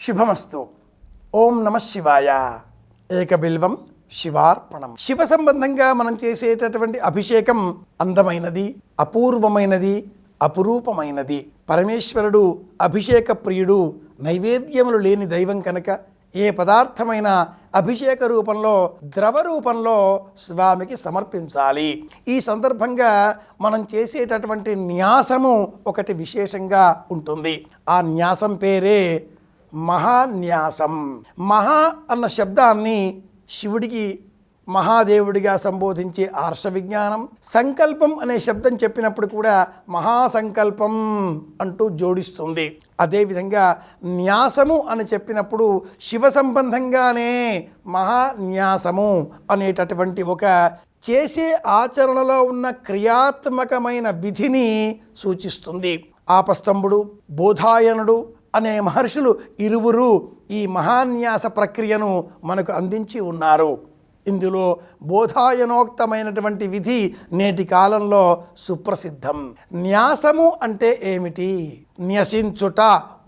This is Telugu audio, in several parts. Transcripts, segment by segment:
శుభమస్తు. ఓం నమః శివాయ. ఏకబిల్వం శివార్పణం. శివ సంబంధంగా మనం చేసేటటువంటి అభిషేకం అందమైనది, అపూర్వమైనది, అపురూపమైనది. పరమేశ్వరుడు అభిషేక ప్రియుడు, నైవేద్యములు లేని దైవం కనుక ఏ పదార్థమైన అభిషేక రూపంలో, ద్రవ రూపంలో స్వామికి సమర్పించాలి. ఈ సందర్భంగా మనం చేసేటటువంటి న్యాసము ఒకటి విశేషంగా ఉంటుంది. ఆ న్యాసం పేరే మహాన్యాసం. మహా అన్న శబ్దాన్ని శివుడికి మహాదేవుడిగా సంబోధించే ఆర్ష విజ్ఞానం, సంకల్పం అనే శబ్దం చెప్పినప్పుడు కూడా మహాసంకల్పం అంటూ జోడిస్తుంది. అదేవిధంగా న్యాసము అని చెప్పినప్పుడు శివ సంబంధంగానే మహాన్యాసము అనేటటువంటి ఒక చేసే ఆచరణలో ఉన్న క్రియాత్మకమైన విధిని సూచిస్తుంది. ఆపస్తంభుడు, బోధాయనుడు అనే మహర్షులు ఇరువురు ఈ మహాన్యాస ప్రక్రియను మనకు అందించి ఉన్నారు. ఇందులో బోధాయనోక్తమైనటువంటి విధి నేటి కాలంలో సుప్రసిద్ధం. న్యాసము అంటే ఏమిటి? న్యసించుట,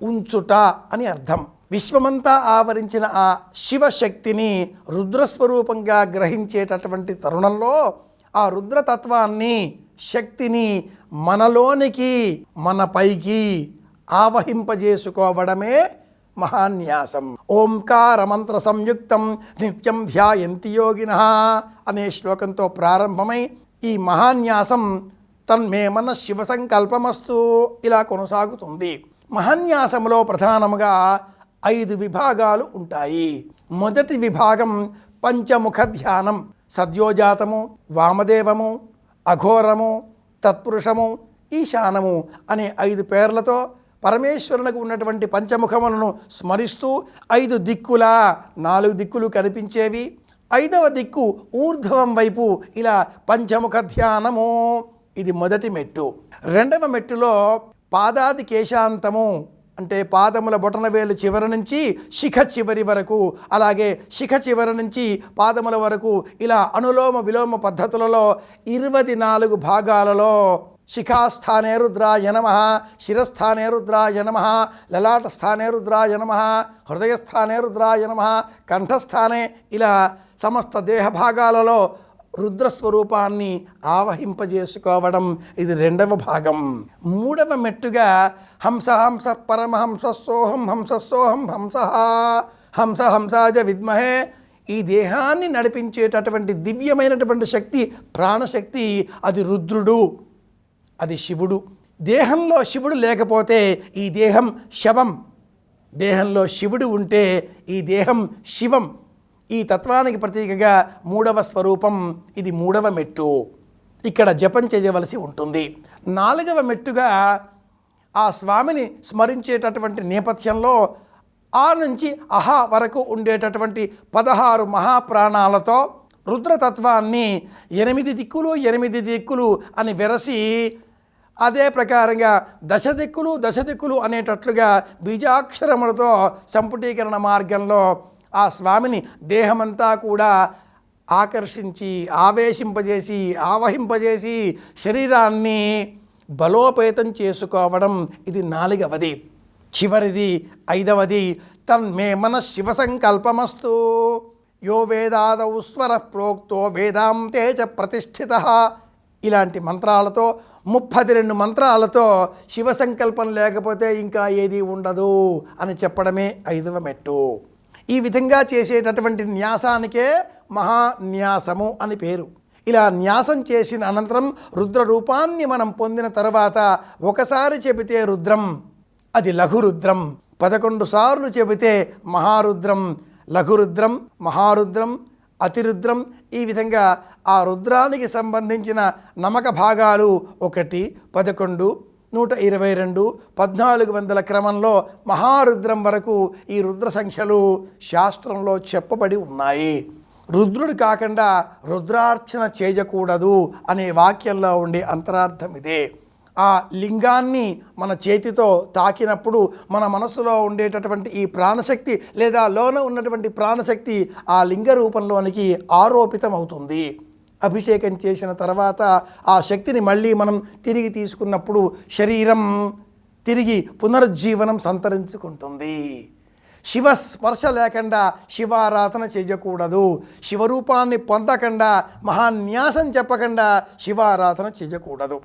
ఉంచుట అని అర్థం. విశ్వమంతా ఆవరించిన ఆ శివశక్తిని రుద్రస్వరూపంగా గ్రహించేటటువంటి తరుణంలో ఆ రుద్రతత్వాన్ని, శక్తిని మనలోనికి, మన పైకి ఆవహింపజేసుకోవడమే మహాన్యాసం. ఓంకార మంత్ర సంయుక్తం నిత్యం ధ్యాయంతి యోగినః అనే శ్లోకంతో ప్రారంభమై ఈ మహాన్యాసం తన్మే మన శివ సంకల్పమస్తు ఇలా కొనసాగుతుంది. మహాన్యాసంలో ప్రధానముగా 5 విభాగాలు ఉంటాయి. మొదటి విభాగం పంచముఖ ధ్యానం. సద్యోజాతము, వామదేవము, అఘోరము, తత్పురుషము, ఈశానము అనే 5 పేర్లతో పరమేశ్వరునికి ఉన్నటువంటి పంచముఖములను స్మరిస్తూ 5 దిక్కుల 4 దిక్కులు కనిపించేవి, 5వ దిక్కు ఊర్ధ్వం వైపు ఇలా పంచముఖ ధ్యానము. ఇది మొదటి మెట్టు. రెండవ మెట్టులో పాదాది కేశాంతము అంటే పాదముల బొటనవేలు చివరి నుంచి శిఖ చివరి వరకు, అలాగే శిఖ చివరి నుంచి పాదముల వరకు ఇలా అనులోమ విలోమ పద్ధతులలో 24 భాగాలలో శిఖాస్థానే రుద్రాయ నమః, శిరస్థానే రుద్రాయ నమః, లలాటస్థానే రుద్రాయ నమః, హృదయస్థానే రుద్రాయ నమః, కంఠస్థానే ఇలా సమస్త దేహ భాగాలలో రుద్రస్వరూపాన్ని ఆవహింపజేసుకోవడం ఇది రెండవ భాగం. మూడవ మెట్టుగా హంస హంస పరమహంస సోహం హంస సోహం హంస హంస హంసాజ విద్మహే. ఈ దేహాన్ని నడిపించేటటువంటి దివ్యమైనటువంటి శక్తి, ప్రాణశక్తి, అది రుద్రుడు, అది శివుడు. దేహంలో శివుడు లేకపోతే ఈ దేహం శవం, దేహంలో శివుడు ఉంటే ఈ దేహం శివం. ఈ తత్వానికి ప్రతీకగా 3వ స్వరూపం, ఇది 3వ మెట్టు. ఇక్కడ జపం చేయవలసి ఉంటుంది. 4వ మెట్టుగా ఆ స్వామిని స్మరించేటటువంటి నేపథ్యంలో ఆ నుంచి అహా వరకు ఉండేటటువంటి 16 మహాప్రాణాలతో రుద్రతత్వాన్ని 8 దిక్కులు 8 దిక్కులు అని వెరసి, అదే ప్రకారంగా దశ దిక్కులు అనేటట్లుగా బీజాక్షరములతో సంపుటీకరణ మార్గంలో ఆ స్వామిని దేహమంతా కూడా ఆకర్షించి, ఆవేశింపజేసి, ఆవహింపజేసి శరీరాన్ని బలోపేతం చేసుకోవడం ఇది 4వది. చివరిది 5వది తన్మే మన శివ సంకల్పమస్తు. యో వేదాదౌ స్వర ప్రోక్తో వేదాంతే చ ప్రతిష్ఠితః. ఇలాంటి మంత్రాలతో 32 మంత్రాలతో శివ సంకల్పం లేకపోతే ఇంకా ఏది ఉండదు అని చెప్పడమే 5వ మెట్టు. ఈ విధంగా చేసేటటువంటి న్యాసానికే మహాన్యాసము అని పేరు. ఇలా న్యాసం చేసిన అనంతరం రుద్ర రూపాన్ని మనం పొందిన తర్వాత ఒకసారి చెబితే రుద్రం, అది లఘురుద్రం. 11 సార్లు చెబితే మహారుద్రం, లఘురుద్రం, మహారుద్రం, అతిరుద్రం. ఈ విధంగా ఆ రుద్రానికి సంబంధించిన నమక భాగాలు 1, 11, 122, 1400 క్రమంలో మహారుద్రం వరకు ఈ రుద్ర సంఖ్యలు శాస్త్రంలో చెప్పబడి ఉన్నాయి. రుద్రుడు కాకుండా రుద్రార్చన చేయకూడదు అనే వాక్యంలో ఉండే అంతరార్థం ఇదే. ఆ లింగాన్ని మన చేతితో తాకినప్పుడు మన మనసులో ఉండేటటువంటి ఈ ప్రాణశక్తి లేదా లోన ఉన్నటువంటి ప్రాణశక్తి ఆ లింగ రూపంలోనికి ఆరోపితం అవుతుంది. అభిషేకం చేసిన తర్వాత ఆ శక్తిని మళ్ళీ మనం తిరిగి తీసుకున్నప్పుడు శరీరం తిరిగి పునరుజ్జీవనం సంతరించుకుంటుంది. శివ స్పర్శ లేకుండా శివారాధన చేయకూడదు. శివరూపాన్ని పొందకుండా మహాన్యాసం చెప్పకుండా శివారాధన చేయకూడదు.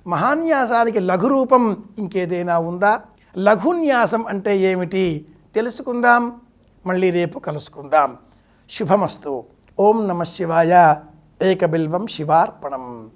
మహాన్యాసానికి లఘు రూపం ఇంకేదైనా ఉందా? లఘున్యాసం అంటే ఏమిటి తెలుసుకుందాం. మళ్ళీ రేపు కలుసుకుందాం. శుభమస్తు. ఓం నమః శివాయ. ఏకబిల్వం శివార్పణం.